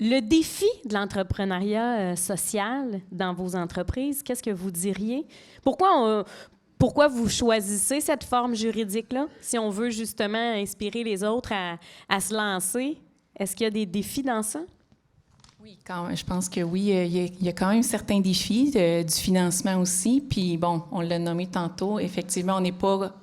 Le défi de l'entrepreneuriat social dans vos entreprises, qu'est-ce que vous diriez? Pourquoi vous choisissez cette forme juridique-là? Si on veut justement inspirer les autres à se lancer, est-ce qu'il y a des défis dans ça? Oui, je pense que oui, il y a quand même certains défis du financement aussi. Puis bon, on l'a nommé tantôt, effectivement, on n'est pas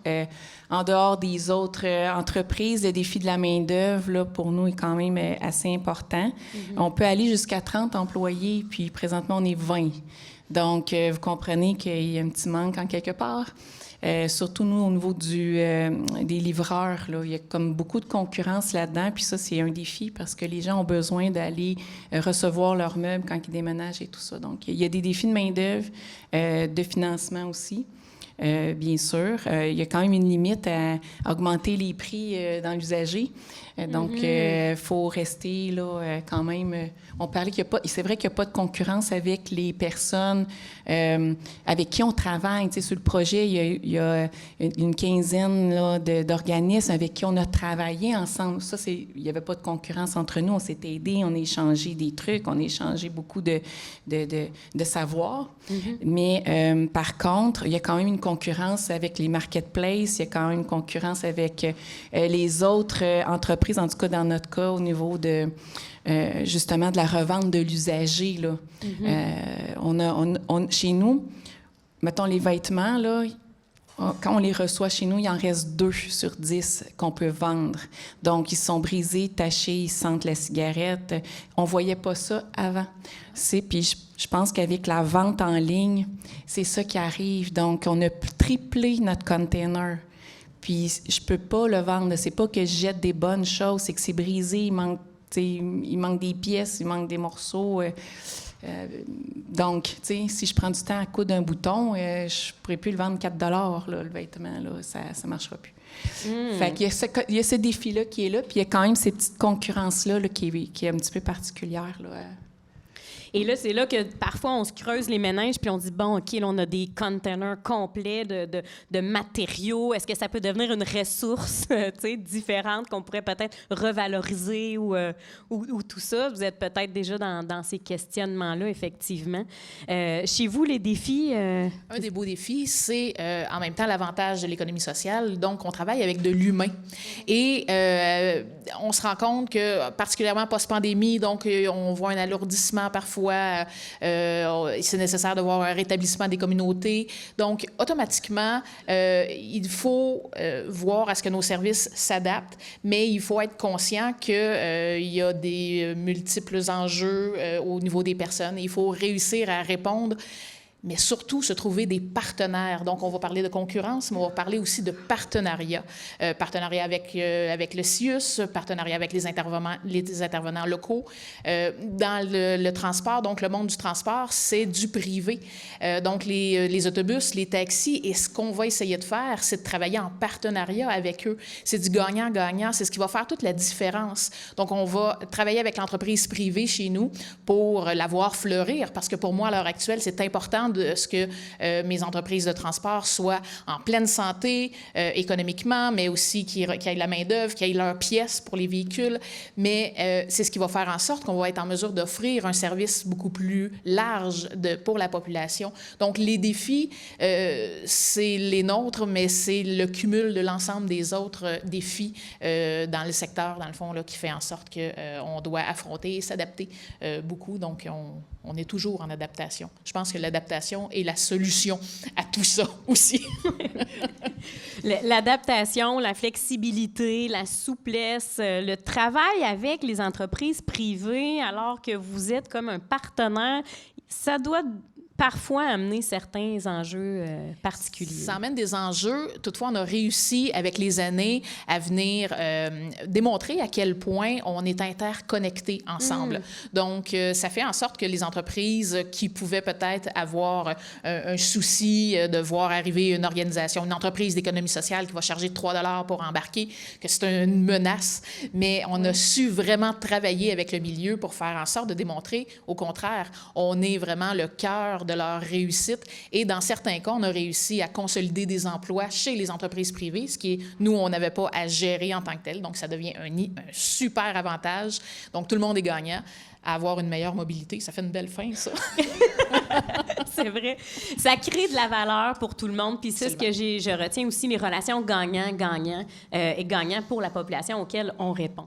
en dehors des autres entreprises. Le défi de la main-d'œuvre, là, pour nous, est quand même assez important. Mm-hmm. On peut aller jusqu'à 30 employés, puis présentement, on est 20. Donc, vous comprenez qu'il y a un petit manque en quelque part. Surtout, nous, au niveau des livreurs, là, il y a comme beaucoup de concurrence là-dedans. Puis ça, c'est un défi parce que les gens ont besoin d'aller recevoir leurs meubles quand ils déménagent et tout ça. Donc, il y a des défis de main-d'œuvre, de financement aussi. Bien sûr. Il y a quand même une limite à augmenter les prix dans l'usager. Donc, il faut rester là quand même... on parlait qu'il n'y a pas... C'est vrai qu'il n'y a pas de concurrence avec les personnes avec qui on travaille. Tu sais, sur le projet, il y a une quinzaine là, d'organismes avec qui on a travaillé ensemble. Ça, il n'y avait pas de concurrence entre nous. On s'est aidés, on a échangé des trucs, on a échangé beaucoup de savoir. Mais par contre, il y a quand même une concurrence avec les marketplaces, il y a quand même une concurrence avec les autres entreprises, en tout cas dans notre cas, au niveau de justement de la revente de l'usager. Là. Chez nous, mettons les vêtements, là, quand on les reçoit chez nous, il en reste 2 sur 10 qu'on peut vendre. Donc, ils sont brisés, tachés, ils sentent la cigarette. On ne voyait pas ça avant. Puis je pense qu'avec la vente en ligne, c'est ça qui arrive. Donc, on a triplé notre container. Puis, je ne peux pas le vendre. C'est pas que je jette des bonnes choses, c'est que c'est brisé, il manque des pièces, il manque des morceaux. Donc, tu sais, si je prends du temps à coudre un bouton, je ne pourrais plus le vendre 4 $, là, le vêtement, là, ça ne marchera plus. Fait qu'il y a ce défi-là qui est là, puis il y a quand même ces petites concurrences-là là, qui est un petit peu particulière, là. Et là, c'est là que parfois, on se creuse les méninges puis on dit, bon, OK, là, on a des containers complets de matériaux. Est-ce que ça peut devenir une ressource différente qu'on pourrait peut-être revaloriser ou tout ça? Vous êtes peut-être déjà dans ces questionnements-là, effectivement. Chez vous, les défis? Un des beaux défis, c'est en même temps l'avantage de l'économie sociale. Donc, on travaille avec de l'humain. Et on se rend compte que, particulièrement post-pandémie, donc on voit un alourdissement parfois. C'est nécessaire de voir un rétablissement des communautés. Donc, automatiquement, il faut voir à ce que nos services s'adaptent, mais il faut être conscient qu'il y a des multiples enjeux au niveau des personnes. Il faut réussir à répondre, mais surtout se trouver des partenaires. Donc, on va parler de concurrence, mais on va parler aussi de partenariat. Partenariat avec le CIUS, partenariat avec les intervenants locaux. Dans le transport, donc le monde du transport, c'est du privé. Donc, les autobus, les taxis, et ce qu'on va essayer de faire, c'est de travailler en partenariat avec eux. C'est du gagnant-gagnant, c'est ce qui va faire toute la différence. Donc, on va travailler avec l'entreprise privée chez nous pour la voir fleurir, parce que pour moi, à l'heure actuelle, c'est important de ce que mes entreprises de transport soient en pleine santé économiquement, mais aussi qu'il y ait la main-d'œuvre, qu'il y ait leurs pièces pour les véhicules. Mais c'est ce qui va faire en sorte qu'on va être en mesure d'offrir un service beaucoup plus large pour la population. Donc, les défis, c'est les nôtres, mais c'est le cumul de l'ensemble des autres défis dans le secteur, dans le fond, là, qui fait en sorte qu'on doit affronter et s'adapter beaucoup. Donc, on est toujours en adaptation. Je pense que l'adaptation est la solution à tout ça aussi. L'adaptation, la flexibilité, la souplesse, le travail avec les entreprises privées alors que vous êtes comme un partenaire, ça doit parfois amener certains enjeux particuliers. Ça amène des enjeux. Toutefois, on a réussi avec les années à venir démontrer à quel point on est interconnectés ensemble. Donc, ça fait en sorte que les entreprises qui pouvaient peut-être avoir un souci de voir arriver une organisation, une entreprise d'économie sociale qui va charger 3 $ pour embarquer, que c'est une menace, mais on a su vraiment travailler avec le milieu pour faire en sorte de démontrer, au contraire, on est vraiment le cœur de leur réussite. Et dans certains cas, on a réussi à consolider des emplois chez les entreprises privées, ce qui est, nous, on n'avait pas à gérer en tant que tel. Donc, ça devient un super avantage. Donc, tout le monde est gagnant. À avoir une meilleure mobilité, ça fait une belle fin, ça. C'est vrai. Ça crée de la valeur pour tout le monde. Puis ça, ce que je retiens aussi, les relations gagnant-gagnant et gagnant pour la population auquel on répond.